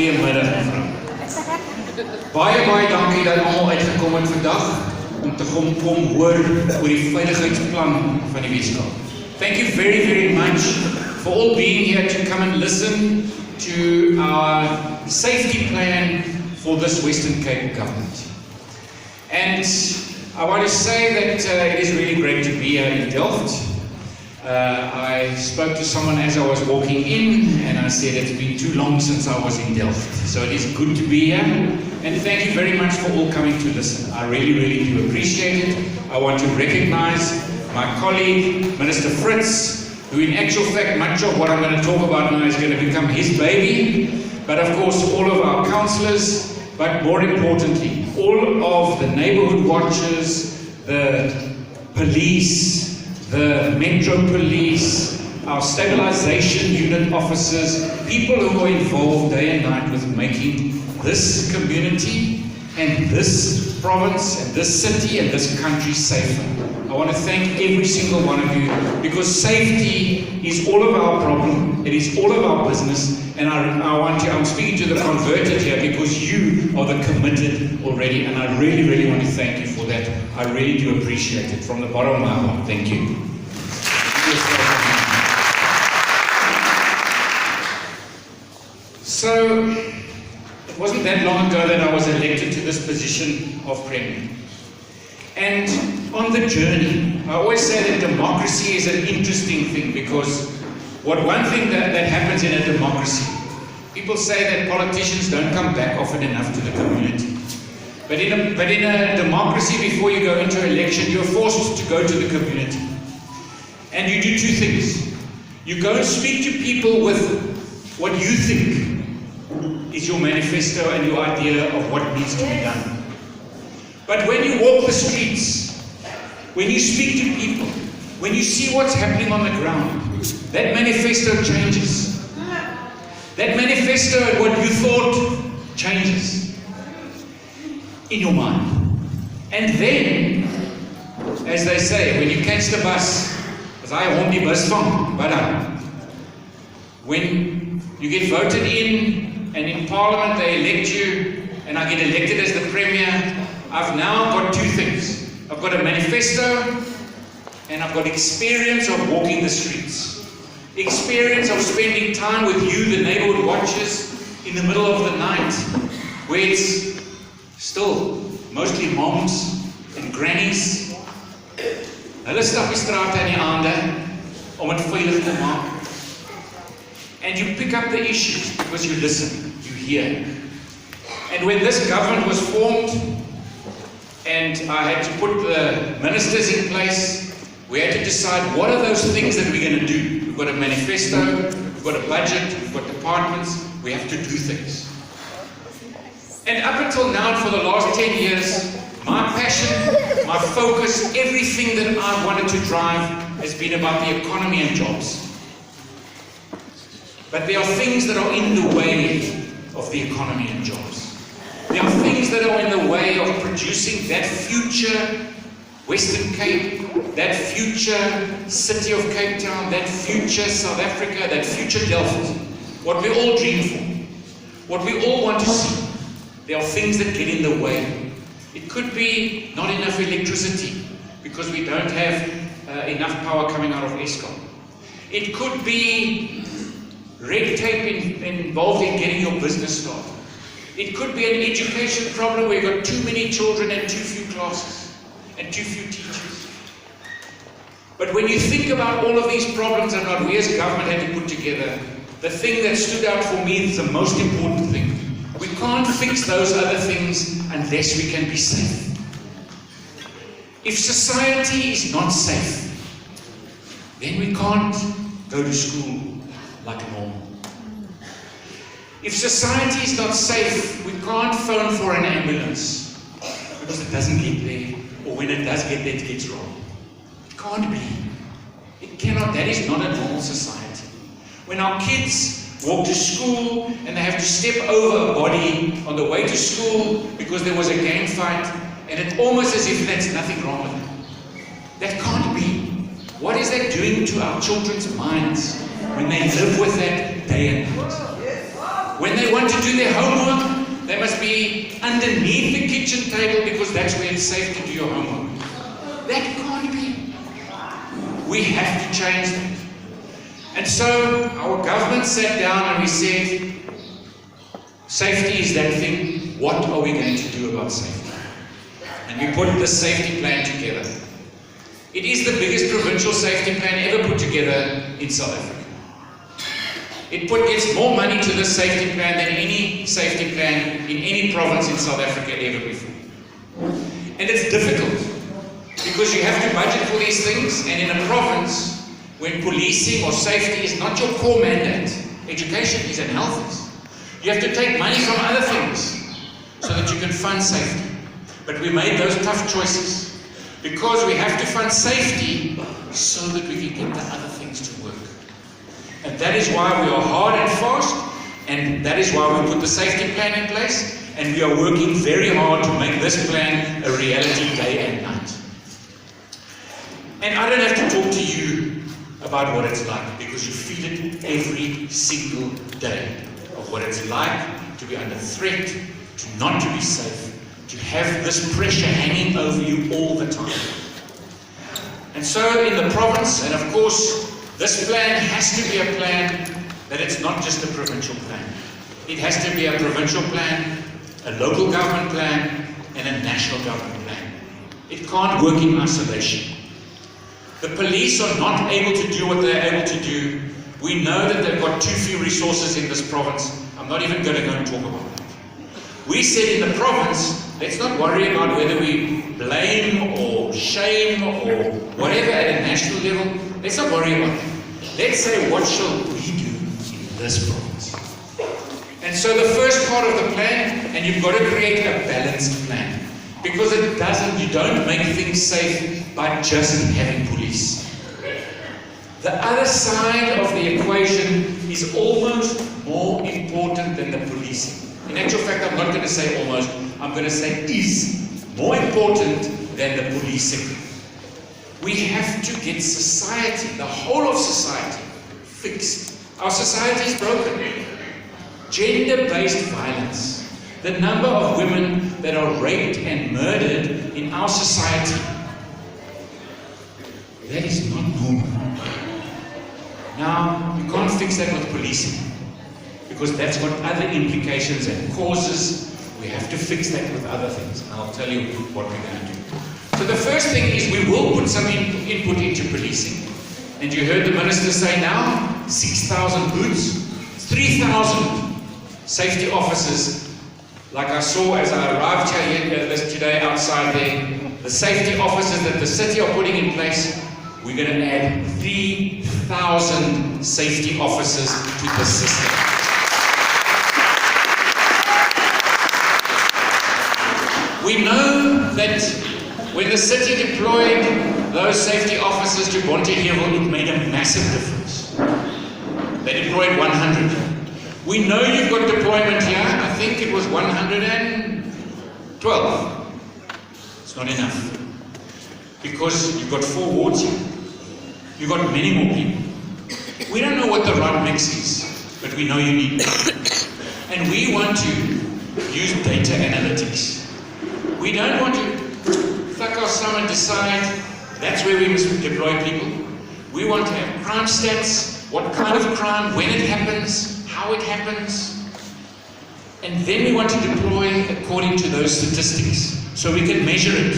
Goeiemiddag mevrou. Baie dankie dat almal uitgekom het vandag om te kom hoor oor die veiligheidsplan van die Weskaap. Thank you very much for all being here to come and listen to our safety plan for this Western Cape government. And I want to say that it is really great to be here in Delft. I spoke to someone as I was walking in and I said it's been too long since I was in Delft. So it is good to be here. And thank you very much for all coming to listen. I really do appreciate it. I want to recognize my colleague, Minister Fritz, who in actual fact, much of what I'm going to talk about now is going to become his baby. But of course, all of our councillors, but more importantly, all of the neighborhood watchers, the police, the Metro Police, our stabilization unit officers, people who are involved day and night with making this community and this province and this city and this country safer. I want to thank every single one of you because safety is all of our problem, it is all of our business, and I'm speaking to the converted here because you are the committed already, and I really want to thank you for that. I really do appreciate it from the bottom of my heart. Thank you. So, it wasn't that long ago that I was elected to this position of Premier. And on the journey, I always say that democracy is an interesting thing because one thing that happens in a democracy, people say that politicians don't come back often enough to the community. But in a democracy, before you go into election, you're forced to go to the community. And you do two things. You go and speak to people with what you think is your manifesto and your idea of what needs to be done. But when you walk the streets, when you speak to people, when you see what's happening on the ground, that manifesto changes. That manifesto and what you thought changes in your mind. And then, as they say, when you catch the bus, as I won't be bus van, but when you get voted in and in Parliament they elect you and I get elected as the Premier, I've now got two things. I've got a manifesto and I've got experience of walking the streets. Experience of spending time with you, the neighborhood watchers, in the middle of the night, where it's still mostly moms and grannies. Hulle stap die strate in die aande om het veilig te maak. And you pick up the issues because you listen, you hear. And when this government was formed, and I had to put the ministers in place, we had to decide what are those things that we're going to do. We've got a manifesto, we've got a budget, we've got departments, we have to do things. And up until now, for the last 10 years, my passion, my focus, everything that I wanted to drive has been about the economy and jobs. But there are things that are in the way of the economy and jobs. There are things that are in the way of producing that future Western Cape, that future city of Cape Town, that future South Africa, that future Delft. What we all dream for, what we all want to see. There are things that get in the way. It could be not enough electricity because we don't have enough power coming out of Eskom. It could be red tape involved in getting your business started. It could be an education problem where you've got too many children and too few classes and too few teachers. But when you think about all of these problems and what we as government had to put together, the thing that stood out for me is the most important thing. We can't fix those other things unless we can be safe. If society is not safe, then we can't go to school like normal. If society is not safe, we can't phone for an ambulance because it doesn't get there, or when it does get there, it gets wrong. It can't be. It cannot. That is not a normal society. When our kids walk to school and they have to step over a body on the way to school because there was a gang fight, and it's almost as if there's nothing wrong with it. That can't be. What is that doing to our children's minds when they live with that day and night? When they want to do their homework, they must be underneath the kitchen table because that's where it's safe to do your homework. That can't be. We have to change that. And so our government sat down and we said, safety is that thing. What are we going to do about safety? And we put this safety plan together. It is the biggest provincial safety plan ever put together in South Africa. It gets more money to this safety plan than any safety plan in any province in South Africa ever before. And it's difficult because you have to budget for these things, and in a province when policing or safety is not your core mandate, education is and health is. You have to take money from other things so that you can fund safety. But we made those tough choices because we have to fund safety so that we can get the other things to work. And that is why we are hard and fast, and that is why we put the safety plan in place, and we are working very hard to make this plan a reality day and night. And I don't have to talk to you about what it's like, because you feel it every single day, of what it's like to be under threat, to not to be safe, to have this pressure hanging over you all the time. And so in the province, and of course, this plan has to be a plan that it's not just a provincial plan. It has to be a provincial plan, a local government plan, and a national government plan. It can't work in isolation. The police are not able to do what they're able to do. We know that they've got too few resources in this province. I'm not even going to go and talk about that. We said in the province, let's not worry about whether we blame or shame or whatever at a national level. Let's not worry about that. Let's say, what shall we do in this province? And so the first part of the plan, and you've got to create a balanced plan. Because you don't make things safe by just having police. The other side of the equation is almost more important than the policing. In actual fact, I'm not going to say almost, I'm going to say is more important than the policing. We have to get society, the whole of society, fixed. Our society is broken. Gender-based violence. The number of women that are raped and murdered in our society, that is not normal. Now, you can't fix that with policing, because that's got other implications and causes. We have to fix that with other things. And I'll tell you what we're going to do. So the first thing is we will put some input into policing. And you heard the minister say now, 6,000 boots, 3,000 safety officers. Like I saw as I arrived here today outside there, the safety officers that the city are putting in place, we're going to add 3,000 safety officers to the system. We know that when the city deployed those safety officers to Bonteheuwel, it made a massive difference. They deployed 100. We know you've got deployment here. I think it was 112. It's not enough. Because you've got 4 wards here. You've got many more people. We don't know what the right mix is, but we know you need it. And we want to use data analytics. We don't want to thuck our thumb and decide that's where we must deploy people. We want to have crime stats, what kind of crime, when it happens, how it happens. And then we want to deploy according to those statistics, so we can measure it.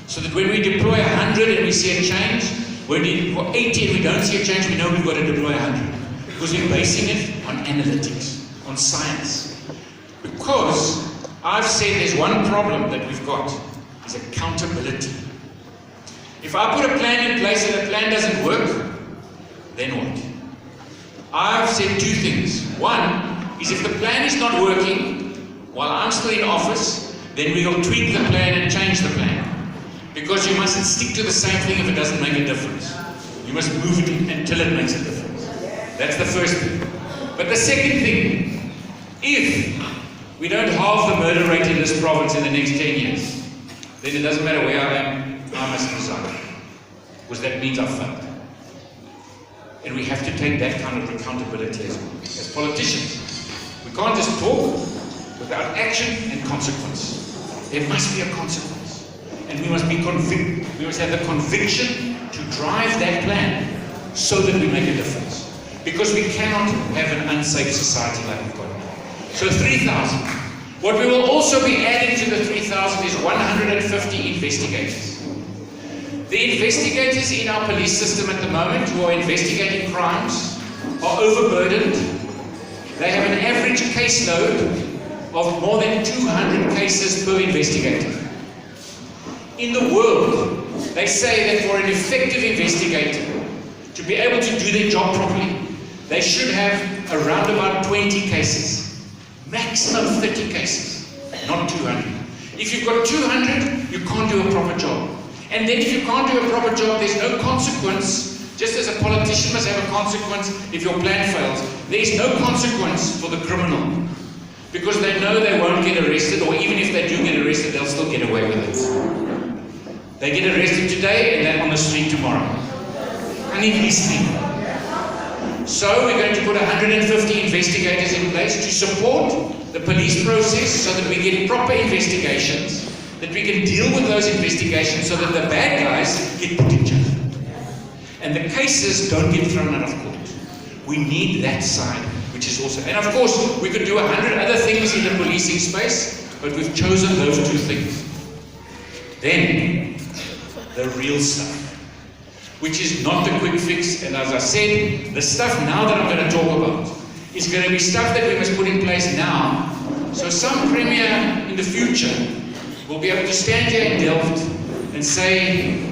So that when we deploy 100 and we see a change, when we deploy 80 and we don't see a change, we know we've got to deploy 100. Because we're basing it on analytics, on science. Because I've said there's one problem that we've got, is accountability. If I put a plan in place and the plan doesn't work, then what? I've said 2 things. One is if the plan is not working while I'm still in office, then we'll tweak the plan and change the plan. Because you mustn't stick to the same thing if it doesn't make a difference. You must move it until it makes a difference. That's the first thing. But the second thing, if we don't halve the murder rate in this province in the next 10 years, then it doesn't matter where I am, I must resign. Because that means I've failed. And we have to take that kind of accountability as well. As politicians, We can't just talk without action and consequence. There must be a consequence. And we must be convicted. We must have the conviction to drive that plan so that we make a difference. Because we cannot have an unsafe society like we've got now. So 3,000. What we will also be adding to the 3,000 is 150 investigators. The investigators in our police system at the moment who are investigating crimes are overburdened. They have an average caseload of more than 200 cases per investigator. In the world, they say that for an effective investigator to be able to do their job properly, they should have around about 20 cases. Maximum 30 cases, not 200. If you've got 200, you can't do a proper job. And then if you can't do a proper job, there's no consequence. Just as a politician must have a consequence if your plan fails, there is no consequence for the criminal. Because they know they won't get arrested, or even if they do get arrested, they'll still get away with it. They get arrested today and they're on the street tomorrow. Uneasily. So we're going to put 150 investigators in place to support the police process so that we get proper investigations, that we can deal with those investigations so that the bad guys get put in jail. And the cases don't get thrown out of court. We need that side, which is also, and of course, we could do 100 other things in the policing space, but we've chosen those two things. Then, the real stuff, which is not the quick fix, and as I said, the stuff now that I'm going to talk about is going to be stuff that we must put in place now, so some premier in the future will be able to stand here in Delft and say,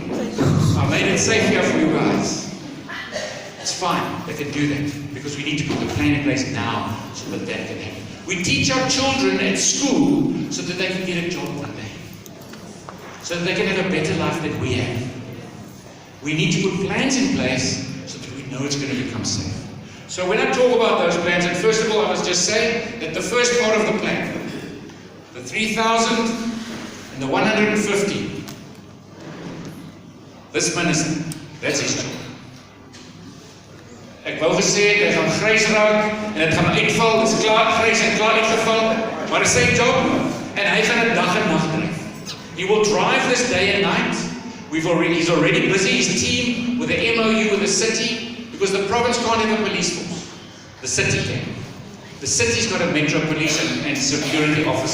I made it safe here for you guys. It's fine, they can do that, because we need to put the plan in place now so that that can happen. We teach our children at school so that they can get a job one day, so that they can have a better life than we have. We need to put plans in place so that we know it's going to become safe. So when I talk about those plans, and first of all I must just say that the first part of the plan, the 3,000 and the 150, this minister, that's his job. Ek wou gesê het, hy gaan grys raak en het gaan uitval, dit is klaar grys en klaar uitgeval, maar dit is sy job en hy gaan 'n dag en nag dryf. He will drive this day and night. He's already busy, his team, with the MOU with the city, because the province can't have a police force. The city can. The city's got a metro police and security officer.